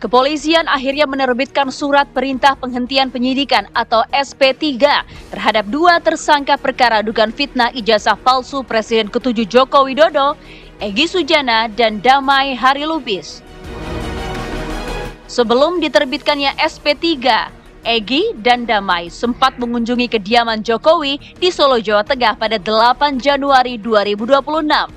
Kepolisian akhirnya menerbitkan surat perintah penghentian penyidikan atau SP3 terhadap 2 tersangka perkara dugaan fitnah ijazah palsu Presiden ke-7 Joko Widodo, Egy Sujana dan Damai Harilubis. Sebelum diterbitkannya SP3, Egy dan Damai sempat mengunjungi kediaman Jokowi di Solo, Jawa Tengah pada 8 Januari 2026.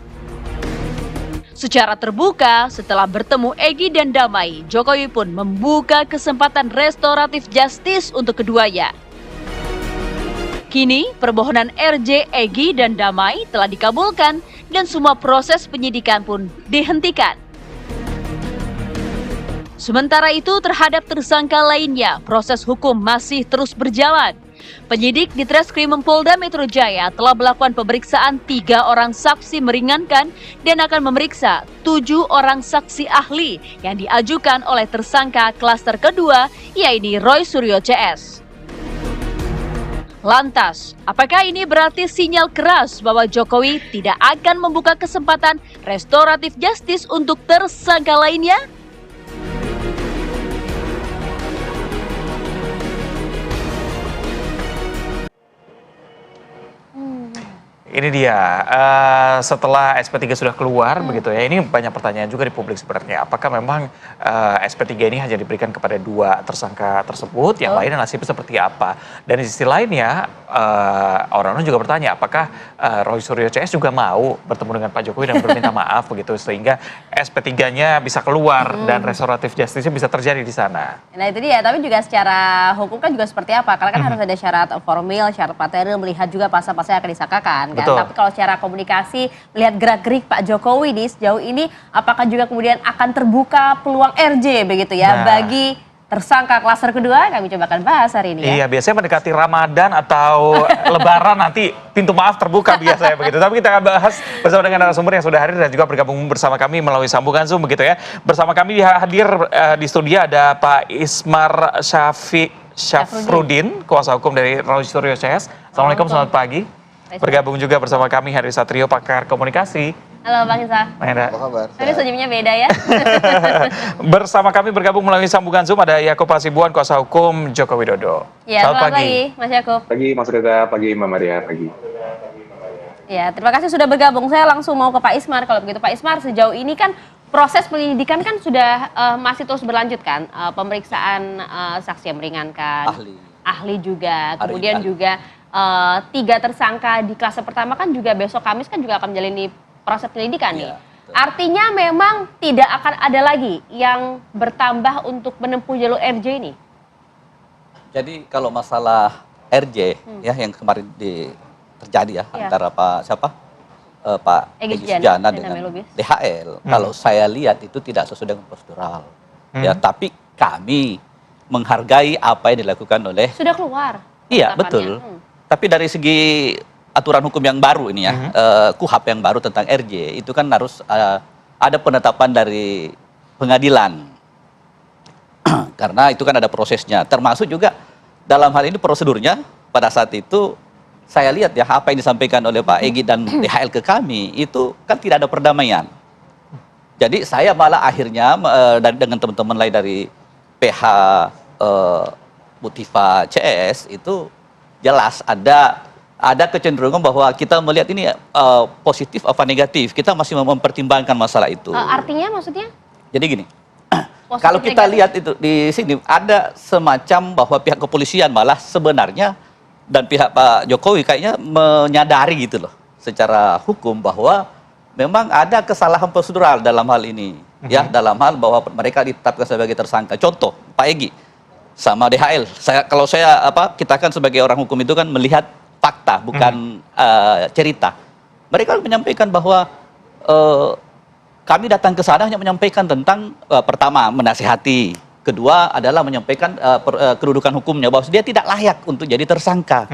Secara terbuka, setelah bertemu Egy dan Damai, Jokowi pun membuka kesempatan restoratif justice untuk keduanya. Kini, permohonan RJ, Egy, dan Damai telah dikabulkan dan semua proses penyidikan pun dihentikan. Sementara itu, terhadap tersangka lainnya, proses hukum masih terus berjalan. Penyidik di Treskrimum Polda Metro Jaya telah melakukan pemeriksaan 3 orang saksi meringankan dan akan memeriksa 7 orang saksi ahli yang diajukan oleh tersangka klaster kedua, yaitu Roy Suryo CS. Lantas, apakah ini berarti sinyal keras bahwa Jokowi tidak akan membuka kesempatan restoratif justice untuk tersangka lainnya? Ini dia, setelah SP3 sudah keluar begitu ya, ini banyak pertanyaan juga di publik sebenarnya. Apakah memang SP3 ini hanya diberikan kepada 2 tersangka tersebut, yang lainnya nasibnya seperti apa? Dan di sisi lainnya, orang-orang juga bertanya, apakah Roy Suryo CS juga mau bertemu dengan Pak Jokowi dan berminta maaf begitu, sehingga SP3-nya bisa keluar dan restoratif justice-nya bisa terjadi di sana. Nah itu dia, tapi juga secara hukum kan juga seperti apa? Karena kan harus ada syarat formil, syarat material, melihat juga pasal-pasal yang akan disangkakan. Kan? Tapi kalau secara komunikasi, melihat gerak-gerik Pak Jokowi nih sejauh ini, apakah juga kemudian akan terbuka peluang RJ begitu ya bagi tersangka klaster kedua? Kami coba akan bahas hari ini ya. Iya, biasanya mendekati Ramadan atau Lebaran nanti pintu maaf terbuka biasanya begitu. Tapi kita akan bahas bersama dengan narasumber yang sudah hadir dan juga bergabung bersama kami melalui sambungan Zoom begitu ya. Bersama kami hadir di studio ada Pak Ismar Syafruddin, kuasa hukum dari Roy Suryo CS. Assalamualaikum, selamat pagi. Bergabung juga bersama kami Heri Satrio, pakar komunikasi. Halo Bang Isa. Apa kabar? Ini senyumnya beda ya. Bersama kami bergabung melalui sambungan Zoom ada Yaakob Hasibuan, kuasa hukum Joko Widodo. Ya, selamat pagi Mas Yaakob. Pagi Mas Reza, pagi Mbak Maria, pagi. Ya, terima kasih sudah bergabung. Saya langsung mau ke Pak Ismar. Kalau begitu Pak Ismar, sejauh ini kan proses penyelidikan kan sudah masih terus berlanjut kan? Pemeriksaan saksi yang meringankan. Ahli juga. Kemudian juga 3 tersangka di klaster pertama kan juga besok Kamis kan juga akan menjalani proses penyelidikan nih. Artinya memang tidak akan ada lagi yang bertambah untuk menempuh jalur RJ ini. Jadi kalau masalah RJ ya yang kemarin terjadi ya antara Pak Egy Sujana dengan DHL. Kalau saya lihat itu tidak sesuai dengan prosedural. Ya, tapi kami menghargai apa yang dilakukan oleh. Sudah keluar. Iya, betul. Tapi dari segi aturan hukum yang baru ini ya, KUHP yang baru tentang RJ, itu kan harus ada penetapan dari pengadilan. Karena itu kan ada prosesnya. Termasuk juga dalam hal ini prosedurnya, pada saat itu saya lihat ya, apa yang disampaikan oleh Pak Egy dan DHL ke kami, itu kan tidak ada perdamaian. Jadi saya malah akhirnya dengan teman-teman lain dari PH Mutiva CS itu jelas ada kecenderungan bahwa kita melihat ini positif apa negatif. Kita masih mempertimbangkan masalah itu. Artinya maksudnya? Jadi gini, kalau kita lihat itu di sini ada semacam bahwa pihak kepolisian malah sebenarnya dan pihak Pak Jokowi kayaknya menyadari gitu loh secara hukum bahwa memang ada kesalahan prosedural dalam hal ini. Ya, dalam hal bahwa mereka ditetapkan sebagai tersangka. Contoh, Pak Egy sama DHL. Kita kan sebagai orang hukum itu kan melihat fakta, bukan cerita. Mereka menyampaikan bahwa kami datang ke sana hanya menyampaikan tentang pertama menasihati, kedua adalah menyampaikan kedudukan hukumnya bahwa dia tidak layak untuk jadi tersangka.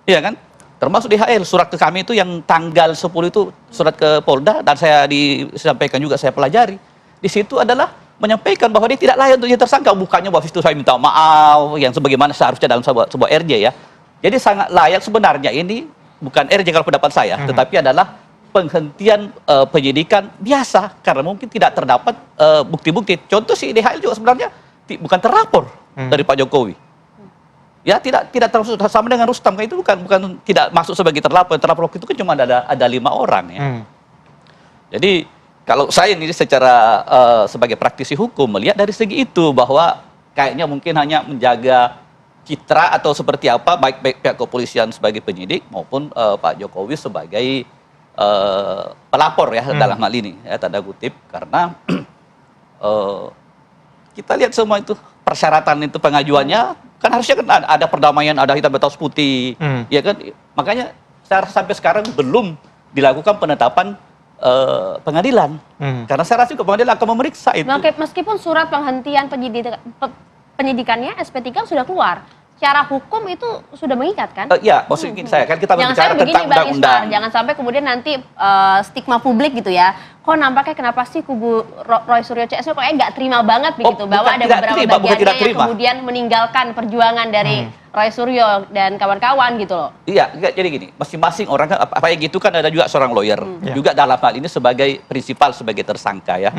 Iya kan? Termasuk DHL, surat ke kami itu yang tanggal 10 itu surat ke Polda dan saya disampaikan juga saya pelajari. Di situ adalah menyampaikan bahwa dia tidak layak untuk jadi tersangka, bukannya bahwa itu saya minta maaf yang sebagaimana seharusnya dalam sebuah RJ ya. Jadi sangat layak sebenarnya ini bukan RJ kalau pendapat saya, tetapi adalah penghentian penyidikan biasa karena mungkin tidak terdapat bukti-bukti. Contoh si DHL juga sebenarnya bukan terlapor dari Pak Jokowi. Ya tidak termasuk sama dengan Rustam, kan itu bukan tidak masuk sebagai terlapor. Terlapor itu kan cuma ada 5 orang ya. Jadi kalau saya ini secara sebagai praktisi hukum melihat dari segi itu bahwa kayaknya mungkin hanya menjaga citra atau seperti apa baik pihak kepolisian sebagai penyidik maupun Pak Jokowi sebagai pelapor ya dalam hal ini ya tanda kutip karena kita lihat semua itu persyaratan itu pengajuannya kan harusnya kan ada perdamaian, ada hitam di atas putih, ya kan? Makanya sampai sekarang belum dilakukan penetapan pengadilan, karena saya rasa pengadilan akan memeriksa itu. Meskipun surat penghentian penyidikannya SP3 sudah keluar, secara hukum itu sudah mengikat kan? Ya, maksudnya saya kan kita berbicara tentang undang-undang. Jangan sampai kemudian nanti stigma publik gitu ya. Kok nampaknya kenapa sih kubu Roy Suryo CS kok nggak terima banget begitu bahwa ada beberapa bagiannya yang kemudian meninggalkan perjuangan dari Roy Suryo dan kawan-kawan gitu loh. Iya, jadi gini, masing-masing orang kan apa yang gitu kan ada juga seorang lawyer, juga dalam hal ini sebagai prinsipal sebagai tersangka ya,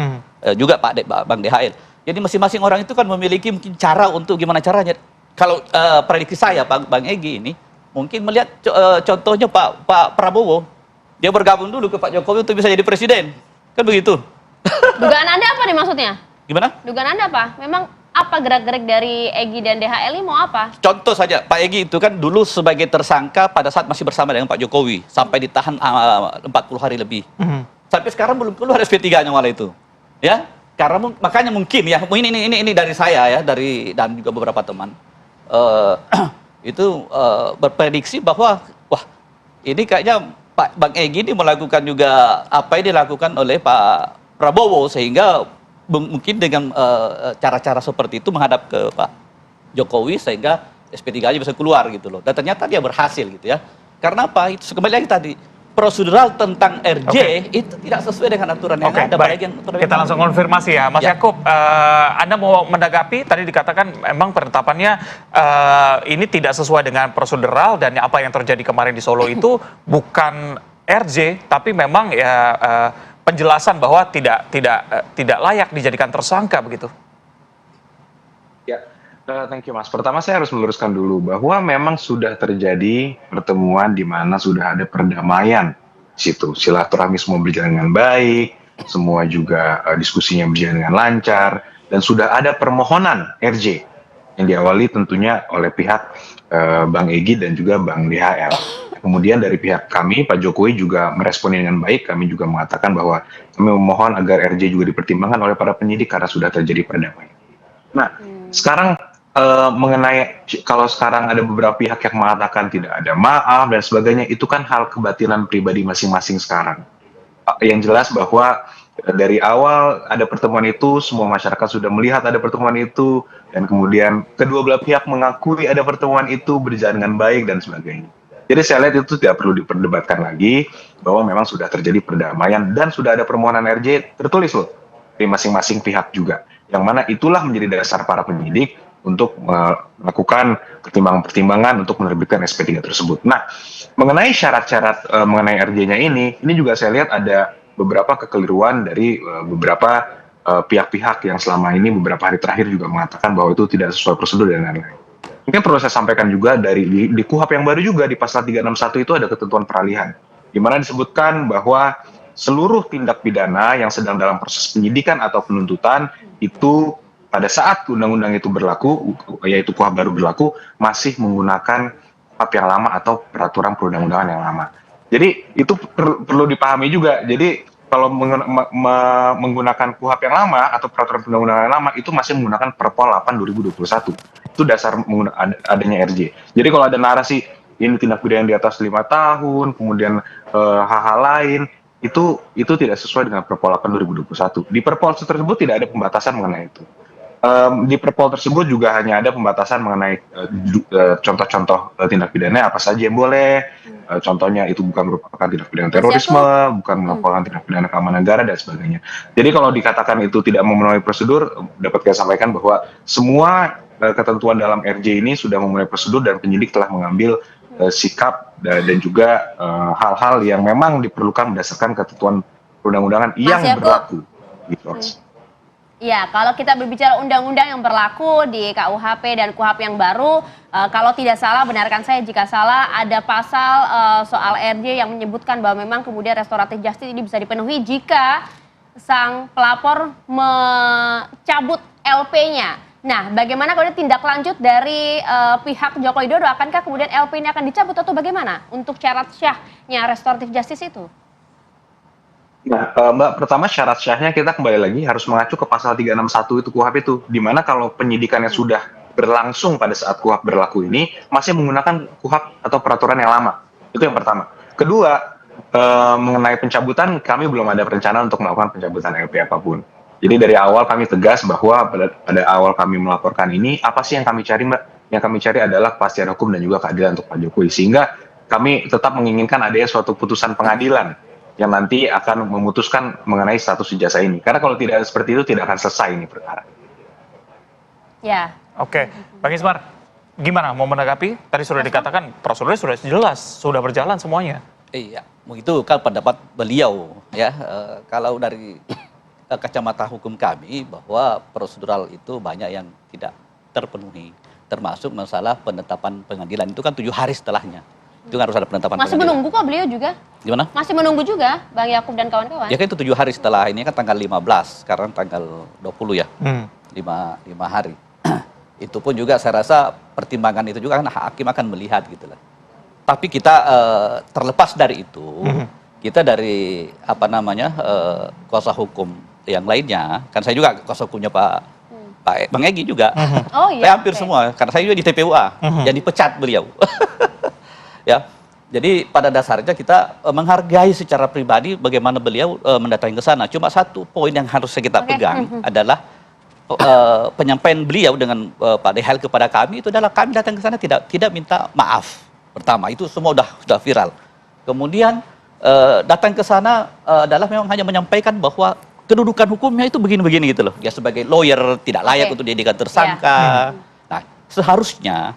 juga Bang DHL. Jadi masing-masing orang itu kan memiliki mungkin cara untuk gimana caranya. Kalau prediksi saya Bang Egy ini mungkin melihat contohnya Pak Prabowo, dia bergabung dulu ke Pak Jokowi untuk bisa jadi presiden. Kan begitu. Dugaan Anda apa nih maksudnya? Gimana? Dugaan Anda apa? Memang apa gerak-gerik dari Egy dan DHL ini mau apa? Contoh saja, Pak Egy itu kan dulu sebagai tersangka pada saat masih bersama dengan Pak Jokowi. Sampai ditahan 40 hari lebih. Sampai sekarang belum keluar SP3-nya malah itu. Ya, karena makanya mungkin ya, ini dari saya ya, dan juga beberapa teman. Itu berprediksi bahwa, wah ini kayaknya Bang Egy ini melakukan juga apa yang dilakukan oleh Pak Prabowo sehingga mungkin dengan cara-cara seperti itu menghadap ke Pak Jokowi sehingga SP3-nya bisa keluar gitu loh. Dan ternyata dia berhasil gitu ya. Karena apa? Itu kembali lagi tadi prosedural tentang RJ itu tidak sesuai dengan aturan yang ada. Baik. Kita langsung konfirmasi ya, Mas Yakub. Anda mau menanggapi tadi dikatakan memang penetapannya ini tidak sesuai dengan prosedural dan apa yang terjadi kemarin di Solo itu bukan RJ, tapi memang ya penjelasan bahwa tidak layak dijadikan tersangka begitu. Ya, thank you Mas. Pertama saya harus meluruskan dulu bahwa memang sudah terjadi pertemuan di mana sudah ada perdamaian di situ. Silaturahmi semua berjalan dengan baik, semua juga diskusinya berjalan dengan lancar, dan sudah ada permohonan RJ yang diawali tentunya oleh pihak Bang Egy dan juga Bang DHL. Kemudian dari pihak kami, Pak Jokowi juga meresponi dengan baik. Kami juga mengatakan bahwa kami memohon agar RJ juga dipertimbangkan oleh para penyidik karena sudah terjadi perdamaian. Nah, sekarang mengenai kalau sekarang ada beberapa pihak yang mengatakan tidak ada maaf dan sebagainya, itu kan hal kebatinan pribadi masing-masing sekarang. Yang jelas bahwa dari awal ada pertemuan itu, semua masyarakat sudah melihat ada pertemuan itu, dan kemudian kedua belah pihak mengakui ada pertemuan itu berjalan dengan baik dan sebagainya. Jadi saya lihat itu tidak perlu diperdebatkan lagi, bahwa memang sudah terjadi perdamaian dan sudah ada permohonan RJ tertulis loh dari masing-masing pihak juga. Yang mana itulah menjadi dasar para penyidik untuk melakukan pertimbangan-pertimbangan untuk menerbitkan SP3 tersebut. Nah, mengenai syarat-syarat mengenai RJ-nya ini juga saya lihat ada beberapa kekeliruan dari beberapa pihak-pihak yang selama ini beberapa hari terakhir juga mengatakan bahwa itu tidak sesuai prosedur dan lain-lain. Mungkin perlu saya sampaikan juga di KUHP yang baru juga di pasal 361 itu ada ketentuan peralihan, di mana disebutkan bahwa seluruh tindak pidana yang sedang dalam proses penyidikan atau penuntutan itu pada saat undang-undang itu berlaku, yaitu KUHP baru berlaku, masih menggunakan KUHP yang lama atau peraturan perundang-undangan yang lama. Jadi itu perlu dipahami juga. Jadi kalau menggunakan KUHP yang lama atau peraturan perundang-undangan yang lama itu masih menggunakan Perpol 8 2021. Itu dasar adanya RJ. Jadi kalau ada narasi ini tindak pidana di atas 5 tahun, kemudian hal-hal lain, itu tidak sesuai dengan Perpol 8 2021. Di Perpol tersebut tidak ada pembatasan mengenai itu. Di Perpol tersebut juga hanya ada pembatasan mengenai contoh-contoh tindak pidana apa saja yang boleh. Contohnya itu bukan merupakan tindak pidana terorisme, bukan merupakan tindak pidana keamanan negara dan sebagainya. Jadi kalau dikatakan itu tidak memenuhi prosedur, dapat saya sampaikan bahwa semua ketentuan dalam RJ ini sudah memenuhi prosedur dan penyidik telah mengambil sikap dan juga hal-hal yang memang diperlukan berdasarkan ketentuan perundang-undangan yang Mas Yaakub. berlaku. Gitu. Ya, kalau kita berbicara undang-undang yang berlaku di KUHP dan KUHP yang baru, kalau tidak salah, benarkan saya jika salah, ada pasal soal RJ yang menyebutkan bahwa memang kemudian restoratif justice ini bisa dipenuhi jika sang pelapor mencabut LP-nya. Nah, bagaimana kemudian tindak lanjut dari pihak Joko Widodo? Akankah kemudian LP ini akan dicabut atau bagaimana untuk syarat syahnya restoratif justice itu? Nah, Mbak, pertama syarat syahnya kita kembali lagi harus mengacu ke pasal 361 itu KUHP itu, di mana kalau penyidikannya sudah berlangsung pada saat KUHP berlaku ini, masih menggunakan KUHP atau peraturan yang lama. Itu yang pertama. Kedua, mengenai pencabutan, kami belum ada rencana untuk melakukan pencabutan LP apapun. Jadi dari awal kami tegas bahwa pada awal kami melaporkan ini, apa sih yang kami cari, Mbak? Yang kami cari adalah kepastian hukum dan juga keadilan untuk Pak Jokowi. Sehingga kami tetap menginginkan adanya suatu putusan pengadilan yang nanti akan memutuskan mengenai status ijazah ini. Karena kalau tidak seperti itu, tidak akan selesai ini perkara. Ya. Oke, Bang Ismar, gimana mau menanggapi? Tadi sudah dikatakan prosedurnya sudah jelas, sudah berjalan semuanya. Iya, itu kan pendapat beliau ya. Kalau dari kacamata hukum kami bahwa prosedural itu banyak yang tidak terpenuhi, termasuk masalah penetapan pengadilan itu kan 7 hari setelahnya. Itu kan harus ada penetapan Masih pengadilan. menunggu kok beliau juga? Gimana? Masih menunggu juga Bang Yaakub dan kawan-kawan? Ya kan itu 7 hari setelah ini kan tanggal 15, sekarang tanggal 20 ya. 5 hari. Itu pun juga saya rasa pertimbangan itu juga kan hakim akan melihat gitu lah. Tapi kita terlepas dari itu, kita dari kuasa hukum yang lainnya, kan saya juga kuasa hukumnya Bang Egy juga. Oh iya. Saya hampir semua, karena saya juga di TPUA, yang dipecat beliau. Ya, jadi pada dasarnya kita menghargai secara pribadi bagaimana beliau mendatangi ke sana. Cuma satu poin yang harus kita pegang adalah penyampaian beliau dengan Pak Dehel kepada kami itu adalah kami datang ke sana tidak minta maaf. Pertama itu semua sudah viral. Kemudian datang ke sana adalah memang hanya menyampaikan bahwa kedudukan hukumnya itu begini-begini gitu loh. Ya sebagai lawyer tidak layak untuk dijadikan tersangka. Nah, seharusnya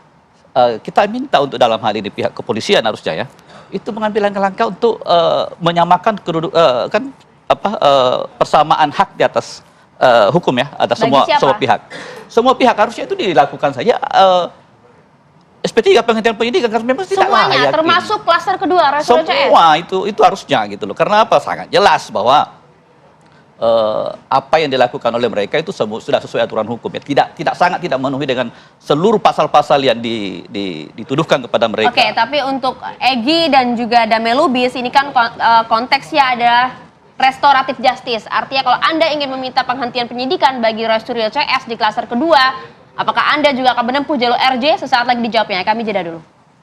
kita minta untuk dalam hal ini pihak kepolisian harusnya ya itu mengambil langkah-langkah untuk menyamakan persamaan hak di atas hukum ya atas semua pihak. Semua pihak harusnya itu dilakukan saja. SP3 penghentian penyidikan karena memang tidak layak. Semuanya termasuk klaster kedua restoratif CS. Semua itu harusnya gitu loh. Karena apa? Sangat jelas bahwa apa yang dilakukan oleh mereka itu sudah sesuai aturan hukum ya. Tidak memenuhi dengan seluruh pasal-pasal yang dituduhkan kepada mereka. Oke, tapi untuk Egy dan juga Damel Lubis ini kan konteksnya adalah restoratif justice. Artinya kalau Anda ingin meminta penghentian penyidikan bagi restoratif CS di klaster kedua, apakah Anda juga akan menempuh jalur RJ? Sesaat lagi dijawabnya. Kami jeda dulu.